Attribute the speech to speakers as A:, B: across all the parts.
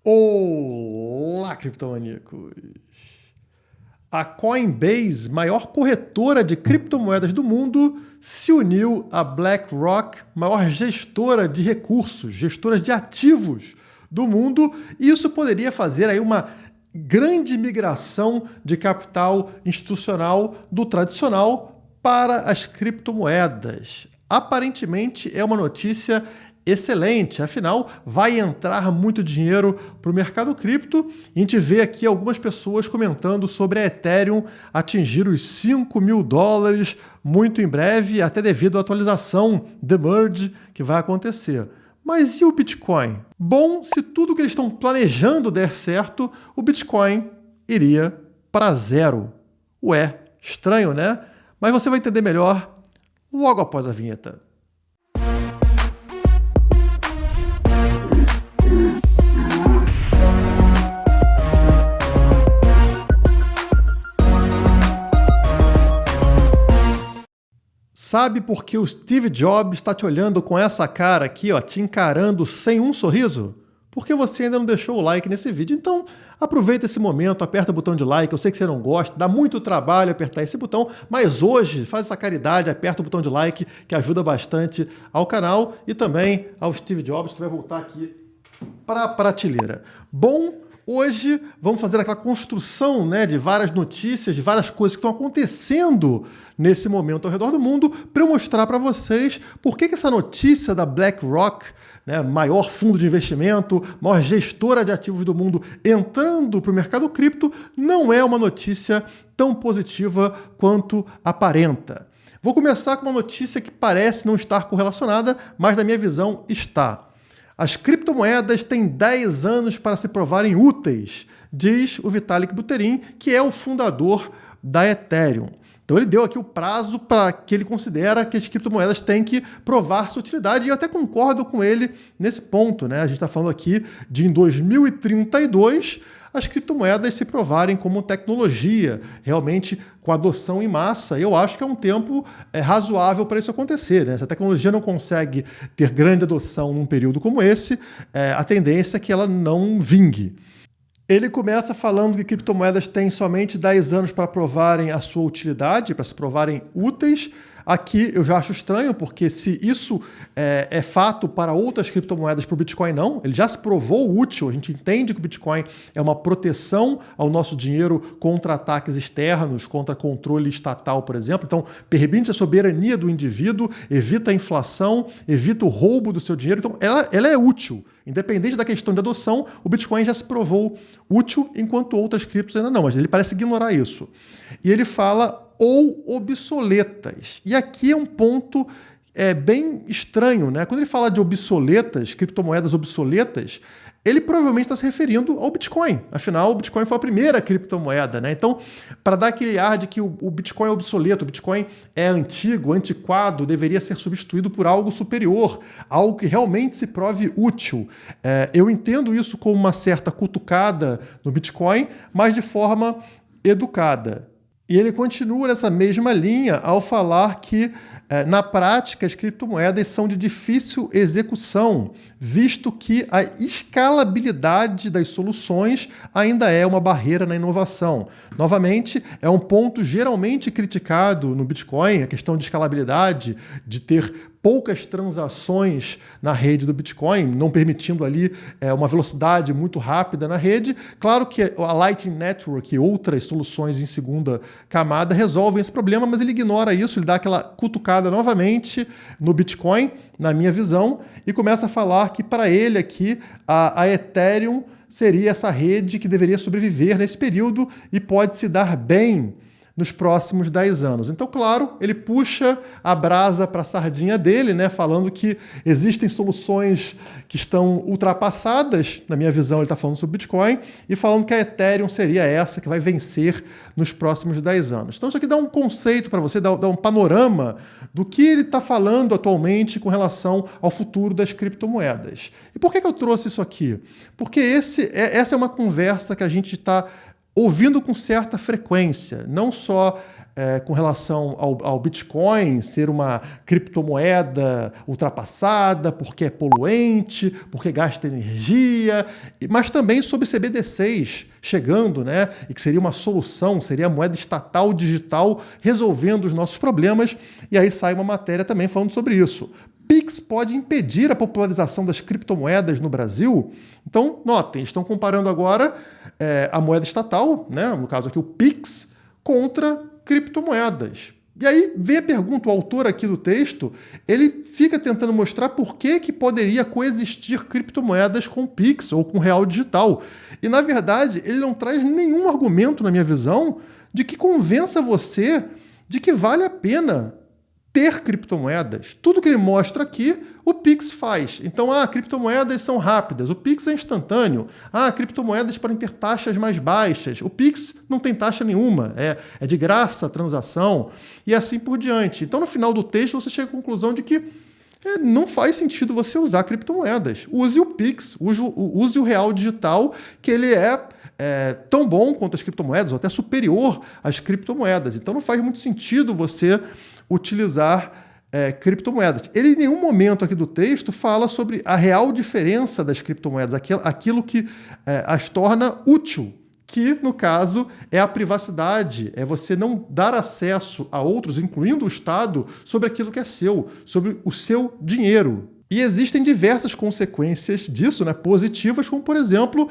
A: Olá, criptomaníacos! A Coinbase, maior corretora de criptomoedas do mundo, se uniu à BlackRock, maior gestora de recursos, gestora de ativos do mundo, e isso poderia fazer aí uma grande migração de capital institucional do tradicional para as criptomoedas. Aparentemente é uma notícia excelente, afinal vai entrar muito dinheiro para o mercado cripto e a gente vê aqui algumas pessoas comentando sobre a Ethereum atingir os $5.000 muito em breve, até devido à atualização The Merge que vai acontecer. Mas e o Bitcoin? Bom, se tudo que eles estão planejando der certo, o Bitcoin iria para zero. Ué, estranho, né? Mas você vai entender melhor logo após a vinheta. Sabe por que o Steve Jobs está te olhando com essa cara aqui, ó, te encarando sem um sorriso? Porque você ainda não deixou o like nesse vídeo. Então, aproveita esse momento, aperta o botão de like. Eu sei que você não gosta, dá muito trabalho apertar esse botão, mas hoje faz essa caridade, aperta o botão de like, que ajuda bastante ao canal e também ao Steve Jobs, que vai voltar aqui para a prateleira. Bom, hoje vamos fazer aquela construção, né, de várias notícias, de várias coisas que estão acontecendo nesse momento ao redor do mundo, para eu mostrar para vocês por que essa notícia da BlackRock, né, maior fundo de investimento, maior gestora de ativos do mundo, entrando para o mercado cripto, não é uma notícia tão positiva quanto aparenta. Vou começar com uma notícia que parece não estar correlacionada, mas na minha visão está. As criptomoedas têm 10 anos para se provarem úteis, diz o Vitalik Buterin, que é o fundador da Ethereum. Então ele deu aqui o prazo para que ele considera que as criptomoedas têm que provar sua utilidade, e eu até concordo com ele nesse ponto, né? A gente está falando aqui de em 2032 as criptomoedas se provarem como tecnologia, realmente com adoção em massa. Eu acho que é um tempo razoável para isso acontecer, né? Se a tecnologia não consegue ter grande adoção num período como esse, a tendência é que ela não vingue. Ele começa falando que criptomoedas têm somente 10 anos para provarem a sua utilidade, para se provarem úteis. Aqui eu já acho estranho, porque se isso é fato para outras criptomoedas, para o Bitcoin não, ele já se provou útil, a gente entende que o Bitcoin é uma proteção ao nosso dinheiro contra ataques externos, contra controle estatal, por exemplo. Então, permite a soberania do indivíduo, evita a inflação, evita o roubo do seu dinheiro. Então, ela é útil. Independente da questão de adoção, o Bitcoin já se provou útil, enquanto outras criptos ainda não, mas ele parece ignorar isso. E ele fala ou obsoletas. E aqui é um ponto bem estranho, né? Quando ele fala de obsoletas, criptomoedas obsoletas, ele provavelmente está se referindo ao Bitcoin. Afinal, o Bitcoin foi a primeira criptomoeda, né? Então, para dar aquele ar de que o Bitcoin é obsoleto, o Bitcoin é antigo, antiquado, deveria ser substituído por algo superior, algo que realmente se prove útil. Eu entendo isso como uma certa cutucada no Bitcoin, mas de forma educada. E ele continua nessa mesma linha ao falar que, na prática, as criptomoedas são de difícil execução, visto que a escalabilidade das soluções ainda é uma barreira na inovação. Novamente, é um ponto geralmente criticado no Bitcoin, a questão de escalabilidade, de ter poucas transações na rede do Bitcoin, não permitindo ali uma velocidade muito rápida na rede. Claro que a Lightning Network e outras soluções em segunda camada resolvem esse problema, mas ele ignora isso, ele dá aquela cutucada novamente no Bitcoin, na minha visão, e começa a falar que para ele aqui a Ethereum seria essa rede que deveria sobreviver nesse período e pode se dar bem nos próximos 10 anos. Então, claro, ele puxa a brasa para a sardinha dele, né, falando que existem soluções que estão ultrapassadas, na minha visão ele está falando sobre Bitcoin, e falando que a Ethereum seria essa que vai vencer nos próximos 10 anos. Então, isso aqui dá um conceito para você, dá um panorama do que ele está falando atualmente com relação ao futuro das criptomoedas. E por que eu trouxe isso aqui? Porque essa é uma conversa que a gente está ouvindo com certa frequência, não só com relação ao Bitcoin ser uma criptomoeda ultrapassada, porque é poluente, porque gasta energia, mas também sobre CBDCs chegando, né? E que seria uma solução, seria a moeda estatal digital resolvendo os nossos problemas. E aí sai uma matéria também falando sobre isso. Pix pode impedir a popularização das criptomoedas no Brasil? Então, notem, estão comparando agora a moeda estatal, né? No caso aqui o Pix, contra criptomoedas. E aí vem a pergunta, o autor aqui do texto, ele fica tentando mostrar por que poderia coexistir criptomoedas com Pix ou com real digital. E, na verdade, ele não traz nenhum argumento, na minha visão, de que convença você de que vale a pena ter criptomoedas. Tudo que ele mostra aqui, o Pix faz. Então, criptomoedas são rápidas, o Pix é instantâneo. Criptomoedas podem ter taxas mais baixas. O Pix não tem taxa nenhuma, é de graça a transação e assim por diante. Então, no final do texto, você chega à conclusão de que não faz sentido você usar criptomoedas. Use o Pix, use o real digital, que ele é tão bom quanto as criptomoedas, ou até superior às criptomoedas. Então, não faz muito sentido você utilizar criptomoedas. Ele em nenhum momento aqui do texto fala sobre a real diferença das criptomoedas, aquilo que as torna útil, que no caso é a privacidade, é você não dar acesso a outros, incluindo o Estado, sobre aquilo que é seu, sobre o seu dinheiro. E existem diversas consequências disso, né, positivas, como, por exemplo,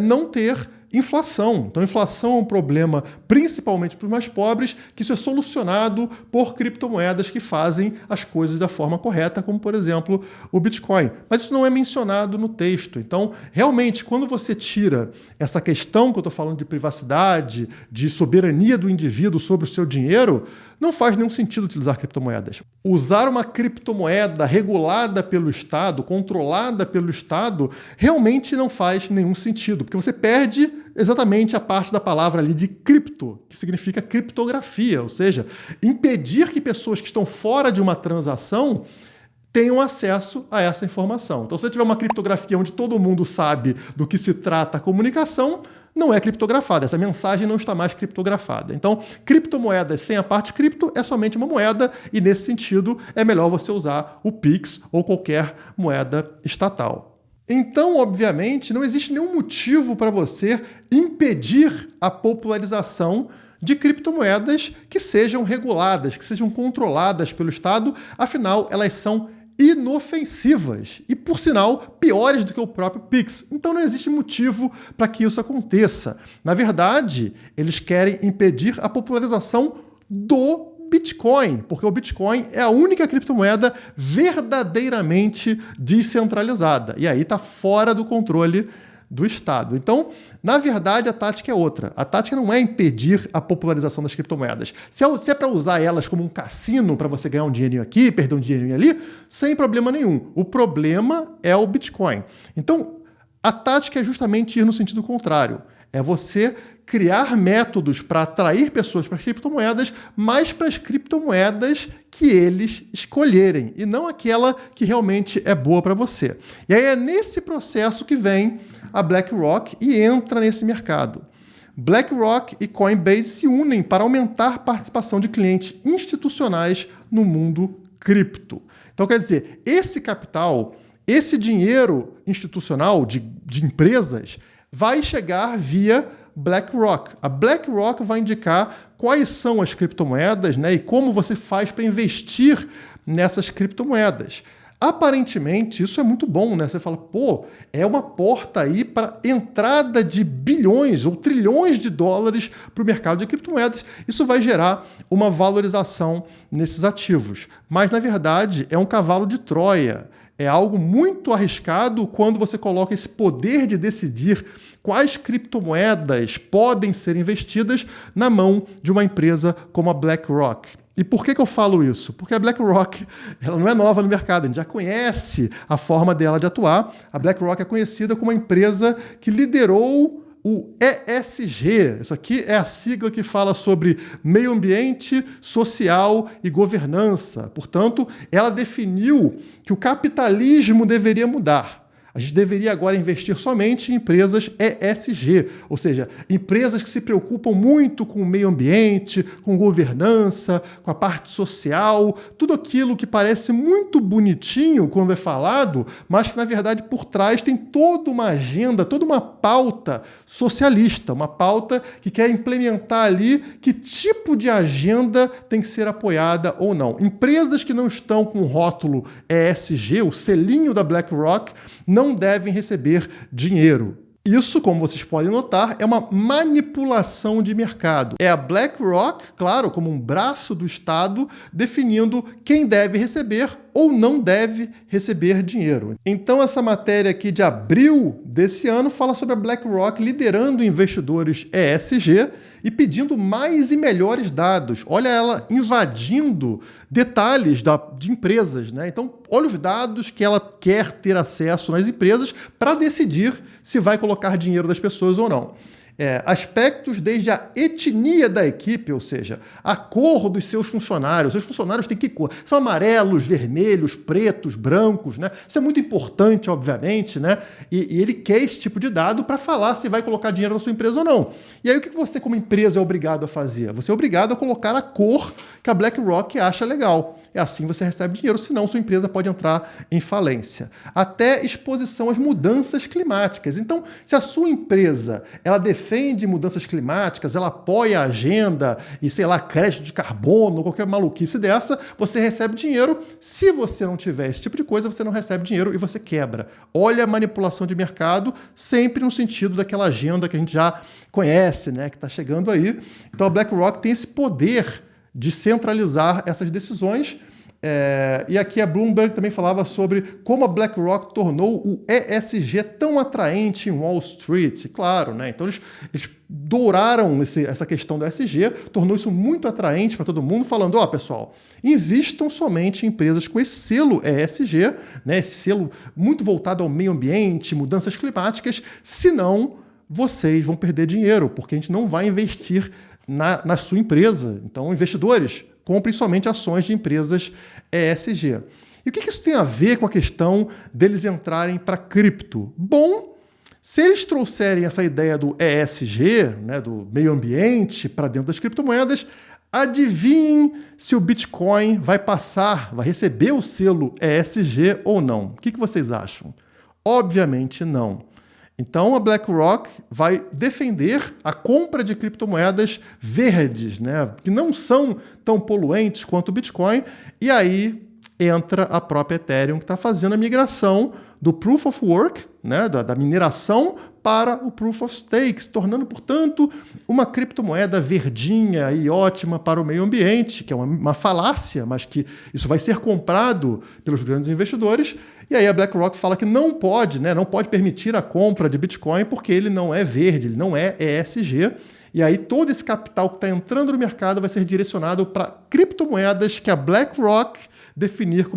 A: não ter inflação. Então, inflação é um problema principalmente para os mais pobres, que isso é solucionado por criptomoedas que fazem as coisas da forma correta, como, por exemplo, o Bitcoin. Mas isso não é mencionado no texto. Então, realmente, quando você tira essa questão que eu estou falando de privacidade, de soberania do indivíduo sobre o seu dinheiro, não faz nenhum sentido utilizar criptomoedas. Usar uma criptomoeda regulada pelo Estado, controlada pelo Estado, realmente não faz nenhum sentido, porque você perde exatamente a parte da palavra ali de cripto, que significa criptografia, ou seja, impedir que pessoas que estão fora de uma transação tenham acesso a essa informação. Então, se você tiver uma criptografia onde todo mundo sabe do que se trata a comunicação, não é criptografada, essa mensagem não está mais criptografada. Então, criptomoedas sem a parte cripto é somente uma moeda e, nesse sentido, é melhor você usar o Pix ou qualquer moeda estatal. Então, obviamente, não existe nenhum motivo para você impedir a popularização de criptomoedas que sejam reguladas, que sejam controladas pelo Estado, afinal, elas são inofensivas e, por sinal, piores do que o próprio Pix. Então não existe motivo para que isso aconteça. Na verdade, eles querem impedir a popularização do Bitcoin, porque o Bitcoin é a única criptomoeda verdadeiramente descentralizada. E aí está fora do controle do Estado. Então, na verdade, a tática é outra. A tática não é impedir a popularização das criptomoedas. Se é para usar elas como um cassino para você ganhar um dinheirinho aqui, perder um dinheirinho ali, sem problema nenhum. O problema é o Bitcoin. Então, a tática é justamente ir no sentido contrário. É você criar métodos para atrair pessoas para as criptomoedas, mas para as criptomoedas que eles escolherem, e não aquela que realmente é boa para você. E aí é nesse processo que vem a BlackRock e entra nesse mercado. BlackRock e Coinbase se unem para aumentar a participação de clientes institucionais no mundo cripto. Então, quer dizer, esse capital, esse dinheiro institucional de empresas, vai chegar via BlackRock. A BlackRock vai indicar quais são as criptomoedas, né, e como você faz para investir nessas criptomoedas. Aparentemente, isso é muito bom, né? Você fala, é uma porta aí para entrada de bilhões ou trilhões de dólares para o mercado de criptomoedas. Isso vai gerar uma valorização nesses ativos. Mas, na verdade, é um cavalo de Troia. É algo muito arriscado quando você coloca esse poder de decidir quais criptomoedas podem ser investidas na mão de uma empresa como a BlackRock. E por que eu falo isso? Porque a BlackRock ela não é nova no mercado, a gente já conhece a forma dela de atuar. A BlackRock é conhecida como uma empresa que liderou o ESG. Isso aqui é a sigla que fala sobre meio ambiente, social e governança. Portanto, ela definiu que o capitalismo deveria mudar. A gente deveria agora investir somente em empresas ESG, ou seja, empresas que se preocupam muito com o meio ambiente, com governança, com a parte social, tudo aquilo que parece muito bonitinho quando é falado, mas que na verdade por trás tem toda uma agenda, toda uma pauta socialista, uma pauta que quer implementar ali que tipo de agenda tem que ser apoiada ou não. Empresas que não estão com o rótulo ESG, o selinho da BlackRock, não devem receber dinheiro. Isso, como vocês podem notar, é uma manipulação de mercado. É a BlackRock, claro, como um braço do Estado, definindo quem deve receber ou não deve receber dinheiro. Então, essa matéria aqui de abril desse ano fala sobre a BlackRock liderando investidores ESG e pedindo mais e melhores dados. Olha ela invadindo detalhes de empresas, né? Então, olha os dados que ela quer ter acesso nas empresas para decidir se vai colocar dinheiro das pessoas ou não. Aspectos desde a etnia da equipe, ou seja, a cor dos seus funcionários. Os funcionários têm que cor? São amarelos, vermelhos, pretos, brancos, né? Isso é muito importante, obviamente, né? E ele quer esse tipo de dado para falar se vai colocar dinheiro na sua empresa ou não. E aí o que você, como empresa, é obrigado a fazer? Você é obrigado a colocar a cor que a BlackRock acha legal. É assim você recebe dinheiro, senão sua empresa pode entrar em falência. Até exposição às mudanças climáticas. Então, se a sua empresa ela defende mudanças climáticas, ela apoia a agenda e, sei lá, crédito de carbono, qualquer maluquice dessa, você recebe dinheiro. Se você não tiver esse tipo de coisa, você não recebe dinheiro e você quebra. Olha a manipulação de mercado, sempre no sentido daquela agenda que a gente já conhece, né, que está chegando aí. Então a BlackRock tem esse poder de centralizar essas decisões. E aqui a Bloomberg também falava sobre como a BlackRock tornou o ESG tão atraente em Wall Street. Claro, né? Então eles douraram essa questão do ESG, tornou isso muito atraente para todo mundo, falando, pessoal, invistam somente em empresas com esse selo ESG, né? Esse selo muito voltado ao meio ambiente, mudanças climáticas, senão vocês vão perder dinheiro, porque a gente não vai investir na sua empresa. Então, investidores, comprem somente ações de empresas ESG. E o que isso tem a ver com a questão deles entrarem para cripto? Bom, se eles trouxerem essa ideia do ESG, né, do meio ambiente, para dentro das criptomoedas, adivinhem se o Bitcoin vai receber o selo ESG ou não. O que vocês acham? Obviamente não. Então a BlackRock vai defender a compra de criptomoedas verdes, né, que não são tão poluentes quanto o Bitcoin, e aí entra a própria Ethereum, que está fazendo a migração do Proof of Work, né, da mineração, para o Proof of Stake, se tornando, portanto, uma criptomoeda verdinha e ótima para o meio ambiente, que é uma falácia, mas que isso vai ser comprado pelos grandes investidores. E aí a BlackRock fala que não pode permitir a compra de Bitcoin porque ele não é verde, ele não é ESG. E aí todo esse capital que está entrando no mercado vai ser direcionado para criptomoedas que a BlackRock definir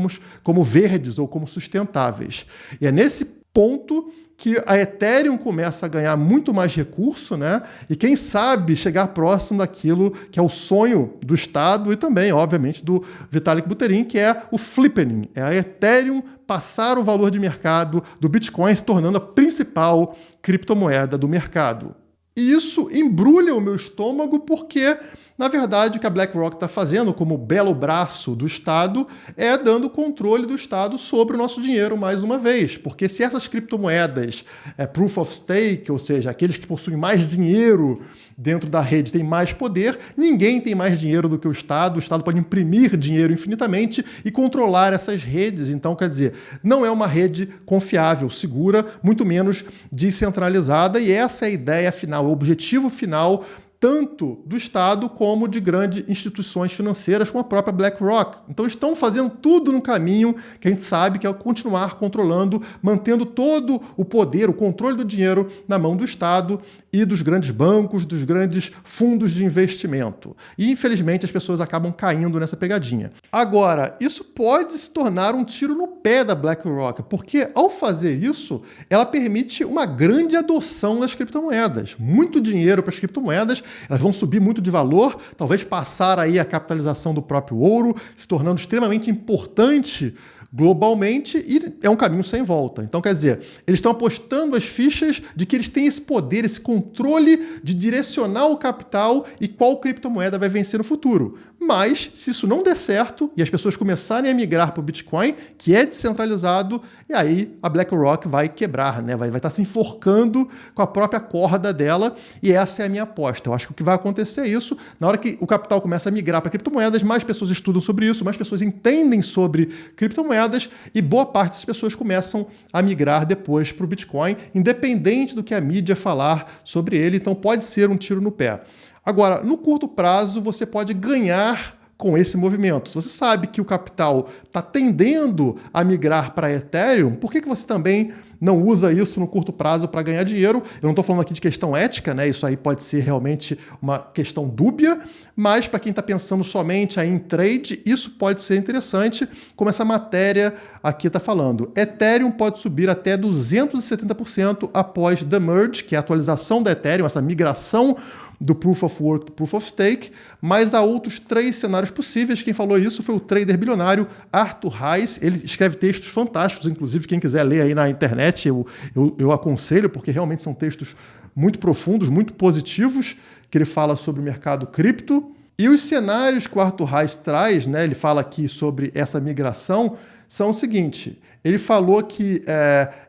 A: como verdes ou como sustentáveis. E é nesse ponto que a Ethereum começa a ganhar muito mais recurso, né? E quem sabe chegar próximo daquilo que é o sonho do Estado e também, obviamente, do Vitalik Buterin, que é o flippening. É a Ethereum passar o valor de mercado do Bitcoin, se tornando a principal criptomoeda do mercado. E isso embrulha o meu estômago porque, na verdade, o que a BlackRock está fazendo como belo braço do Estado é dando controle do Estado sobre o nosso dinheiro mais uma vez. Porque se essas criptomoedas, Proof of Stake, ou seja, aqueles que possuem mais dinheiro dentro da rede têm mais poder, ninguém tem mais dinheiro do que o Estado pode imprimir dinheiro infinitamente e controlar essas redes. Então, quer dizer, não é uma rede confiável, segura, muito menos descentralizada, e essa é a ideia final, o objetivo final tanto do Estado como de grandes instituições financeiras, como a própria BlackRock. Então estão fazendo tudo no caminho que a gente sabe que é continuar controlando, mantendo todo o poder, o controle do dinheiro na mão do Estado e dos grandes bancos, dos grandes fundos de investimento. E, infelizmente, as pessoas acabam caindo nessa pegadinha. Agora, isso pode se tornar um tiro no pé da BlackRock, porque, ao fazer isso, ela permite uma grande adoção das criptomoedas. Muito dinheiro para as criptomoedas, elas vão subir muito de valor, talvez passar aí a capitalização do próprio ouro, se tornando extremamente importante globalmente e é um caminho sem volta. Então, quer dizer, eles estão apostando as fichas de que eles têm esse poder, esse controle de direcionar o capital e qual criptomoeda vai vencer no futuro. Mas, se isso não der certo e as pessoas começarem a migrar para o Bitcoin, que é descentralizado, e aí a BlackRock vai quebrar, né? Vai estar se enforcando com a própria corda dela, e essa é a minha aposta. Eu acho que o que vai acontecer é isso. Na hora que o capital começa a migrar para criptomoedas, mais pessoas estudam sobre isso, mais pessoas entendem sobre criptomoedas, e boa parte das pessoas começam a migrar depois para o Bitcoin, independente do que a mídia falar sobre ele. Então pode ser um tiro no pé. Agora, no curto prazo, você pode ganhar com esse movimento. Se você sabe que o capital está tendendo a migrar para Ethereum, por que você também não usa isso no curto prazo para ganhar dinheiro? Eu não estou falando aqui de questão ética, né? Isso aí pode ser realmente uma questão dúbia, mas para quem está pensando somente aí em trade, isso pode ser interessante, como essa matéria aqui está falando. Ethereum pode subir até 270% após the merge, que é a atualização da Ethereum, essa migração do Proof of Work para Proof of Stake, mas há outros 3 cenários possíveis. Quem falou isso foi o trader bilionário Arthur Hayes. Ele escreve textos fantásticos, inclusive quem quiser ler aí na internet, eu aconselho, porque realmente são textos muito profundos, muito positivos, que ele fala sobre o mercado cripto. E os cenários que o Arthur Hayes traz, né, ele fala aqui sobre essa migração, são o seguinte: ele falou que,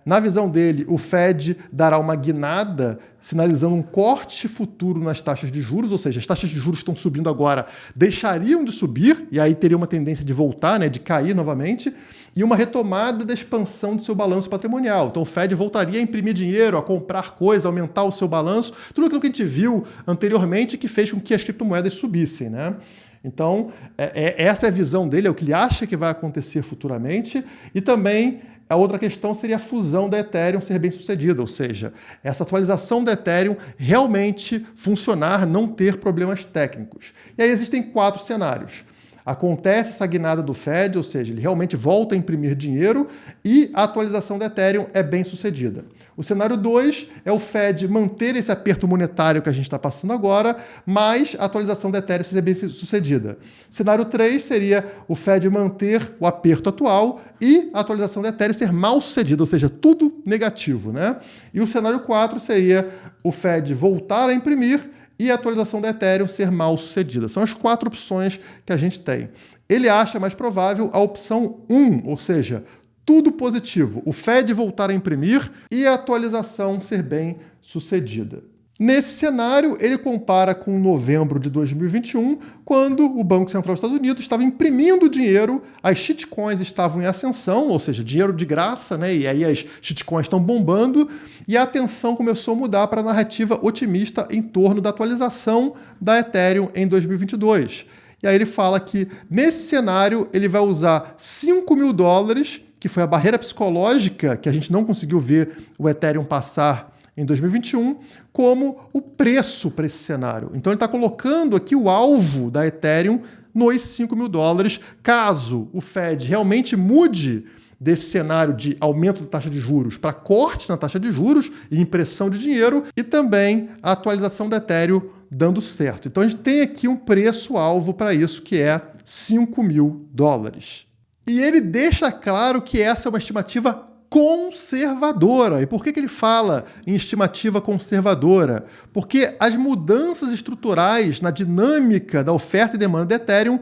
A: na visão dele, o Fed dará uma guinada, sinalizando um corte futuro nas taxas de juros, ou seja, as taxas de juros estão subindo agora, deixariam de subir, e aí teria uma tendência de voltar, né, de cair novamente, e uma retomada da expansão do seu balanço patrimonial. Então o Fed voltaria a imprimir dinheiro, a comprar coisa, aumentar o seu balanço, tudo aquilo que a gente viu anteriormente que fez com que as criptomoedas subissem, né? Então, essa é a visão dele, é o que ele acha que vai acontecer futuramente. E também a outra questão seria a fusão da Ethereum ser bem sucedida, ou seja, essa atualização da Ethereum realmente funcionar, não ter problemas técnicos. E aí existem 4 cenários. Acontece essa guinada do Fed, ou seja, ele realmente volta a imprimir dinheiro e a atualização da Ethereum é bem sucedida. O cenário 2 é o Fed manter esse aperto monetário que a gente está passando agora, mas a atualização da Ethereum ser bem sucedida. Cenário 3 seria o Fed manter o aperto atual e a atualização da Ethereum ser mal sucedida, ou seja, tudo negativo, né? E o cenário 4 seria o Fed voltar a imprimir e a atualização da Ethereum ser mal sucedida. São as 4 opções que a gente tem. Ele acha mais provável a opção 1, ou seja, tudo positivo. O Fed voltar a imprimir e a atualização ser bem sucedida. Nesse cenário, ele compara com novembro de 2021, quando o Banco Central dos Estados Unidos estava imprimindo dinheiro, as shitcoins estavam em ascensão, ou seja, dinheiro de graça, né? E aí as shitcoins estão bombando, e a atenção começou a mudar para a narrativa otimista em torno da atualização da Ethereum em 2022. E aí ele fala que, nesse cenário, ele vai usar $5.000, que foi a barreira psicológica que a gente não conseguiu ver o Ethereum passar em 2021, como o preço para esse cenário. Então ele está colocando aqui o alvo da Ethereum nos $5.000, caso o Fed realmente mude desse cenário de aumento da taxa de juros para corte na taxa de juros e impressão de dinheiro, e também a atualização da Ethereum dando certo. Então a gente tem aqui um preço-alvo para isso, que é $5.000. E ele deixa claro que essa é uma estimativa conservadora. E por que ele fala em estimativa conservadora? Porque as mudanças estruturais na dinâmica da oferta e demanda da Ethereum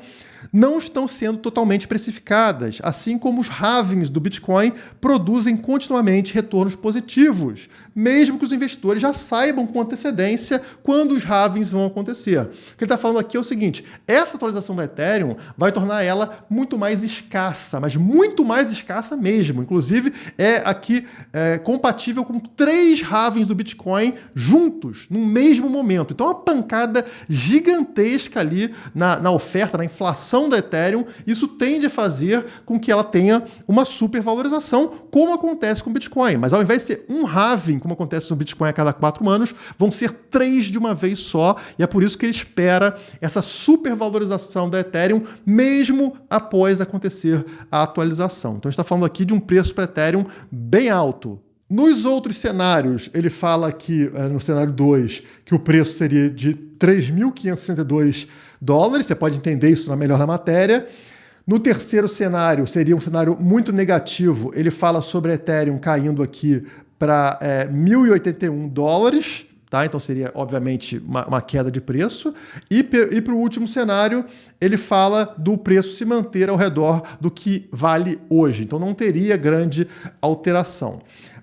A: não estão sendo totalmente precificadas, assim como os halvings do Bitcoin produzem continuamente retornos positivos, mesmo que os investidores já saibam com antecedência quando os halvings vão acontecer. O que ele está falando aqui é o seguinte: essa atualização da Ethereum vai tornar ela muito mais escassa, mas muito mais escassa mesmo. Inclusive, é aqui compatível com 3 halvings do Bitcoin juntos, no mesmo momento. Então, é uma pancada gigantesca ali na oferta, na inflação da Ethereum. Isso tende a fazer com que ela tenha uma supervalorização, como acontece com o Bitcoin. Mas ao invés de ser um halving, como acontece no Bitcoin a cada 4 anos, vão ser 3 de uma vez só, e é por isso que ele espera essa supervalorização da Ethereum, mesmo após acontecer a atualização. Então a gente está falando aqui de um preço para Ethereum bem alto. Nos outros cenários, ele fala aqui, no cenário 2, que o preço seria de $3.562. Você pode entender isso melhor na matéria. No terceiro cenário, seria um cenário muito negativo, ele fala sobre a Ethereum caindo aqui para $1.081, tá? Então seria, obviamente, uma queda de preço. E para o último cenário, ele fala do preço se manter ao redor do que vale hoje. Então não teria grande alteração.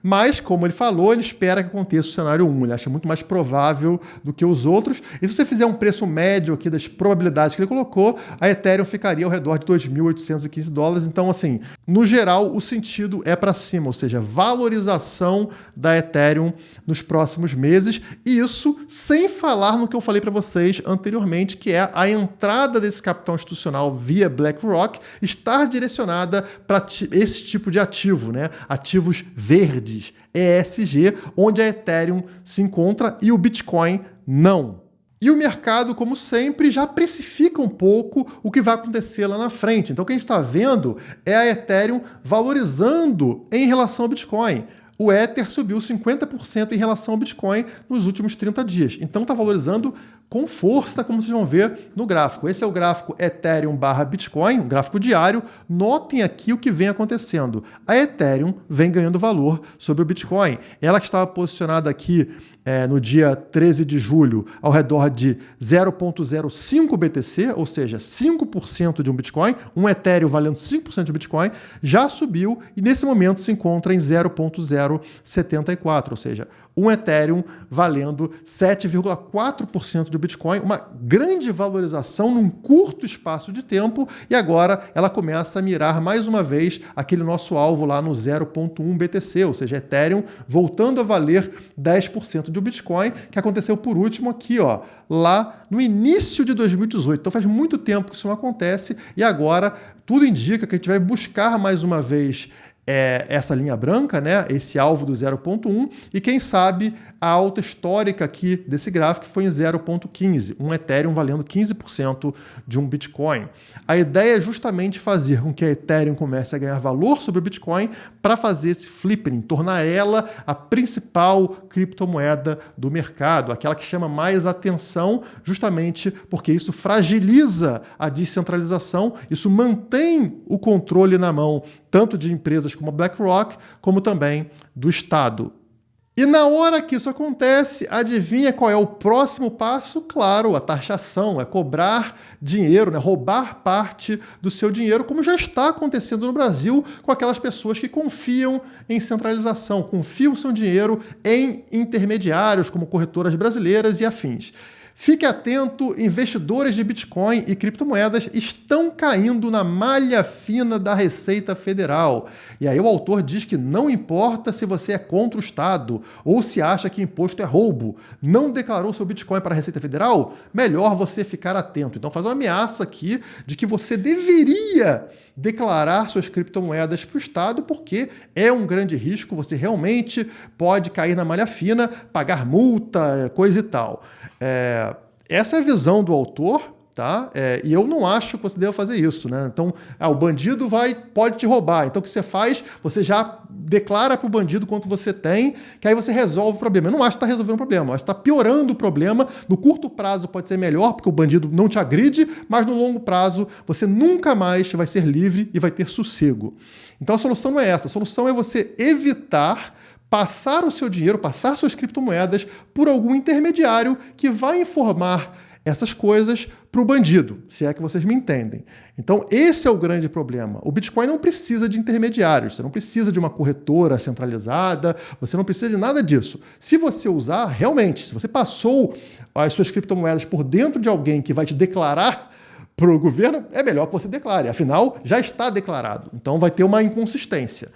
A: Mas, como ele falou, ele espera que aconteça o cenário 1. Ele acha muito mais provável do que os outros. E se você fizer um preço médio aqui das probabilidades que ele colocou, a Ethereum ficaria ao redor de $2.815. Então, assim, no geral, o sentido é para cima, ou seja, valorização da Ethereum nos próximos meses. E isso sem falar no que eu falei para vocês anteriormente, que é a entrada desse capital institucional via BlackRock estar direcionada para esse tipo de ativo, né? Ativos verdes, ESG, onde a Ethereum se encontra e o Bitcoin não. E o mercado, como sempre, já precifica um pouco o que vai acontecer lá na frente. Então, o que a gente está vendo é a Ethereum valorizando em relação ao Bitcoin. O Ether subiu 50% em relação ao Bitcoin nos últimos 30 dias. Então está valorizando com força, como vocês vão ver no gráfico. Esse é o gráfico Ethereum barra Bitcoin, um gráfico diário. Notem aqui o que vem acontecendo. A Ethereum vem ganhando valor sobre o Bitcoin. Ela que estava posicionada aqui no dia 13 de julho ao redor de 0,05 BTC, ou seja, 5% de um Bitcoin, um Ethereum valendo 5% de Bitcoin, já subiu e nesse momento se encontra em 0,074, ou seja, um Ethereum valendo 7,4% do Bitcoin, uma grande valorização num curto espaço de tempo, e agora ela começa a mirar mais uma vez aquele nosso alvo lá no 0,1 BTC, ou seja, Ethereum voltando a valer 10% do Bitcoin, que aconteceu por último aqui, ó, lá no início de 2018. Então faz muito tempo que isso não acontece, e agora tudo indica que a gente vai buscar mais uma vez essa linha branca, né? Esse alvo do 0,1, e quem sabe a alta histórica aqui desse gráfico foi em 0,15, um Ethereum valendo 15% de um Bitcoin. A ideia é justamente fazer com que a Ethereum comece a ganhar valor sobre o Bitcoin para fazer esse flipping, tornar ela a principal criptomoeda do mercado, aquela que chama mais atenção, justamente porque isso fragiliza a descentralização, isso mantém o controle na mão tanto de empresas como a BlackRock, como também do Estado. E na hora que isso acontece, adivinha qual é o próximo passo? Claro, a taxação, é cobrar dinheiro, né? Roubar parte do seu dinheiro, como já está acontecendo no Brasil com aquelas pessoas que confiam em centralização, confiam seu dinheiro em intermediários, como corretoras brasileiras e afins. Fique atento, investidores de Bitcoin e criptomoedas estão caindo na malha fina da Receita Federal. E aí o autor diz que não importa se você é contra o Estado ou se acha que imposto é roubo. Não declarou seu Bitcoin para a Receita Federal? Melhor você ficar atento. Então faz uma ameaça aqui de que você deveria declarar suas criptomoedas para o Estado, porque é um grande risco, você realmente pode cair na malha fina, pagar multa, coisa e tal. Essa é a visão do autor, tá? E eu não acho que você deva fazer isso, né? Então, o bandido pode te roubar. Então, o que você faz? Você já declara para o bandido quanto você tem, que aí você resolve o problema. Eu não acho que está resolvendo o problema, mas está piorando o problema. No curto prazo pode ser melhor, porque o bandido não te agride, mas no longo prazo você nunca mais vai ser livre e vai ter sossego. Então, a solução não é essa. A solução é você evitar passar o seu dinheiro, passar suas criptomoedas por algum intermediário que vai informar essas coisas para o bandido, se é que vocês me entendem. Então, esse é o grande problema. O Bitcoin não precisa de intermediários, você não precisa de uma corretora centralizada, você não precisa de nada disso. Se você usar, realmente, se você passou as suas criptomoedas por dentro de alguém que vai te declarar para o governo, é melhor que você declare. Afinal, já está declarado. Então, vai ter uma inconsistência.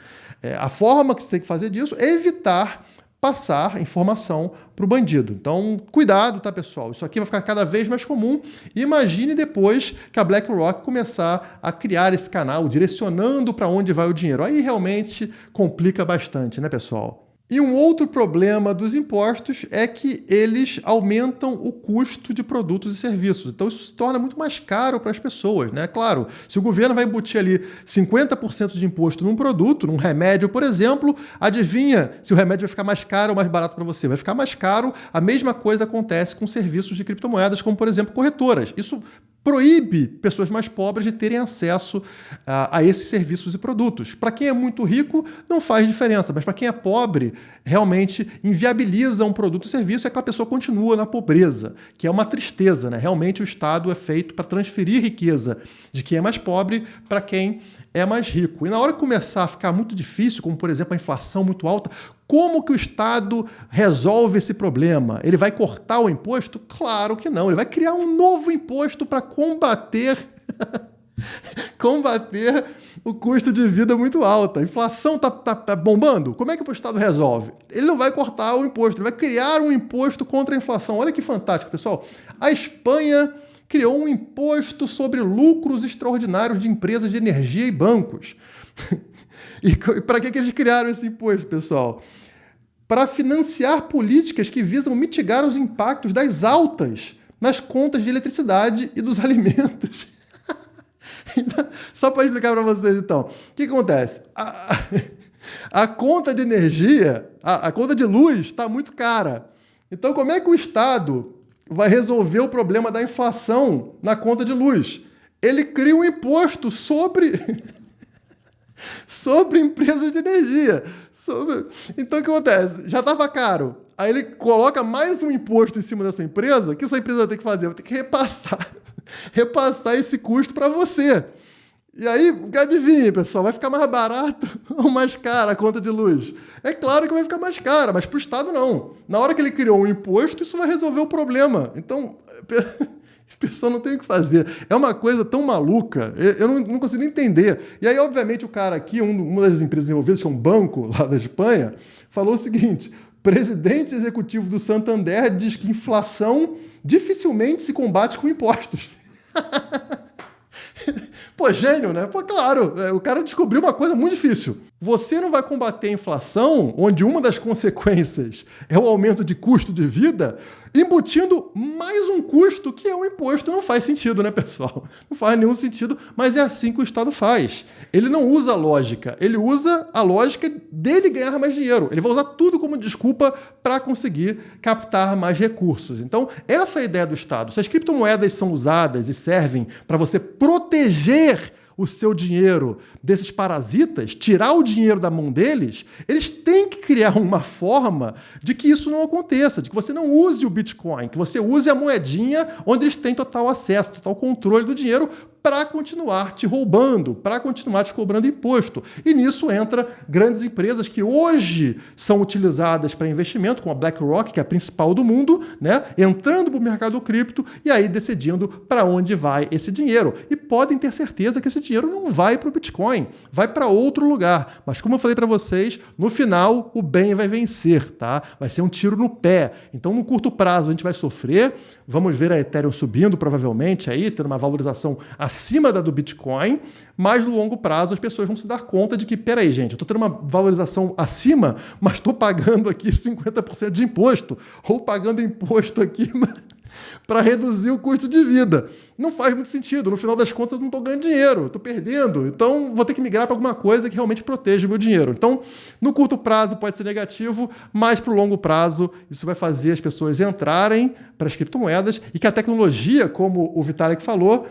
A: A forma que você tem que fazer disso é evitar passar informação para o bandido. Então, cuidado, tá, pessoal? Isso aqui vai ficar cada vez mais comum. E imagine depois que a BlackRock começar a criar esse canal, direcionando para onde vai o dinheiro. Aí realmente complica bastante, né, pessoal? E um outro problema dos impostos é que eles aumentam o custo de produtos e serviços. Então isso se torna muito mais caro para as pessoas, né? Claro, se o governo vai embutir ali 50% de imposto num produto, num remédio, por exemplo, adivinha se o remédio vai ficar mais caro ou mais barato para você? Vai ficar mais caro. A mesma coisa acontece com serviços de criptomoedas, como, por exemplo, corretoras. Isso proíbe pessoas mais pobres de terem acesso a esses serviços e produtos. Para quem é muito rico, não faz diferença, mas para quem é pobre, realmente inviabiliza um produto ou serviço e aquela pessoa continua na pobreza, que é uma tristeza, né? Realmente o Estado é feito para transferir riqueza de quem é mais pobre para quem é mais rico. E na hora que começar a ficar muito difícil, como por exemplo a inflação muito alta, como que o Estado resolve esse problema? Ele vai cortar o imposto? Claro que não. Ele vai criar um novo imposto para combater o custo de vida muito alto. A inflação tá bombando? Como é que o Estado resolve? Ele não vai cortar o imposto, ele vai criar um imposto contra a inflação. Olha que fantástico, pessoal. A Espanha criou um imposto sobre lucros extraordinários de empresas de energia e bancos. E para que eles criaram esse imposto, pessoal? Para financiar políticas que visam mitigar os impactos das altas nas contas de eletricidade e dos alimentos. Então, só para explicar para vocês, então, o que acontece? A conta de energia, a conta de luz está muito cara. Então, como é que o Estado vai resolver o problema da inflação na conta de luz? Ele cria um imposto sobre empresas de energia. Então, o que acontece? Já estava caro. Aí ele coloca mais um imposto em cima dessa empresa. O que essa empresa vai ter que fazer? Vai ter que repassar esse custo para você. E aí, adivinha, pessoal, vai ficar mais barato ou mais cara a conta de luz? É claro que vai ficar mais cara, mas para o Estado não. Na hora que ele criou um imposto, isso vai resolver o problema. Então, a pessoa não tem o que fazer. É uma coisa tão maluca, eu não consigo entender. E aí, obviamente, o cara aqui, uma das empresas envolvidas, que é um banco lá da Espanha, falou o seguinte: presidente executivo do Santander diz que inflação dificilmente se combate com impostos. Pô, gênio, né? Pô, claro, o cara descobriu uma coisa muito difícil. Você não vai combater a inflação, onde uma das consequências é o aumento de custo de vida, embutindo mais um custo que é o imposto. Não faz sentido, né, pessoal? Não faz nenhum sentido, mas é assim que o Estado faz. Ele não usa a lógica, ele usa a lógica dele ganhar mais dinheiro. Ele vai usar tudo como desculpa para conseguir captar mais recursos. Então, essa é a ideia do Estado. Se as criptomoedas são usadas e servem para você proteger o seu dinheiro desses parasitas, tirar o dinheiro da mão deles, eles têm que criar uma forma de que isso não aconteça, de que você não use o Bitcoin, que você use a moedinha onde eles têm total acesso, total controle do dinheiro para continuar te roubando, para continuar te cobrando imposto. E nisso entra grandes empresas que hoje são utilizadas para investimento, como a BlackRock, que é a principal do mundo, né? Entrando para o mercado cripto e aí decidindo para onde vai esse dinheiro. E podem ter certeza que esse dinheiro não vai para o Bitcoin, vai para outro lugar. Mas como eu falei para vocês, no final o bem vai vencer, tá? Vai ser um tiro no pé. Então, no curto prazo a gente vai sofrer, vamos ver a Ethereum subindo provavelmente aí, tendo uma valorização acima da do Bitcoin, mas no longo prazo as pessoas vão se dar conta de que, peraí, gente, eu estou tendo uma valorização acima, mas estou pagando aqui 50% de imposto, ou pagando imposto aqui para reduzir o custo de vida. Não faz muito sentido. No final das contas, eu não estou ganhando dinheiro, estou perdendo. Então, vou ter que migrar para alguma coisa que realmente proteja o meu dinheiro. Então, no curto prazo pode ser negativo, mas para o longo prazo isso vai fazer as pessoas entrarem para as criptomoedas e que a tecnologia, como o Vitalik falou,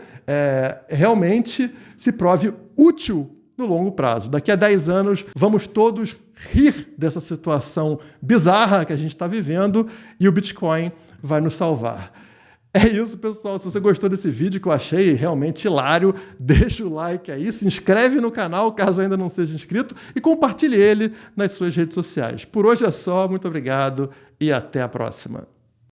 A: realmente se prove útil no longo prazo. Daqui a 10 anos, vamos todos rir dessa situação bizarra que a gente está vivendo e o Bitcoin vai nos salvar. É isso, pessoal. Se você gostou desse vídeo, que eu achei realmente hilário, deixa o like aí, se inscreve no canal, caso ainda não seja inscrito, e compartilhe ele nas suas redes sociais. Por hoje é só, muito obrigado e até a próxima.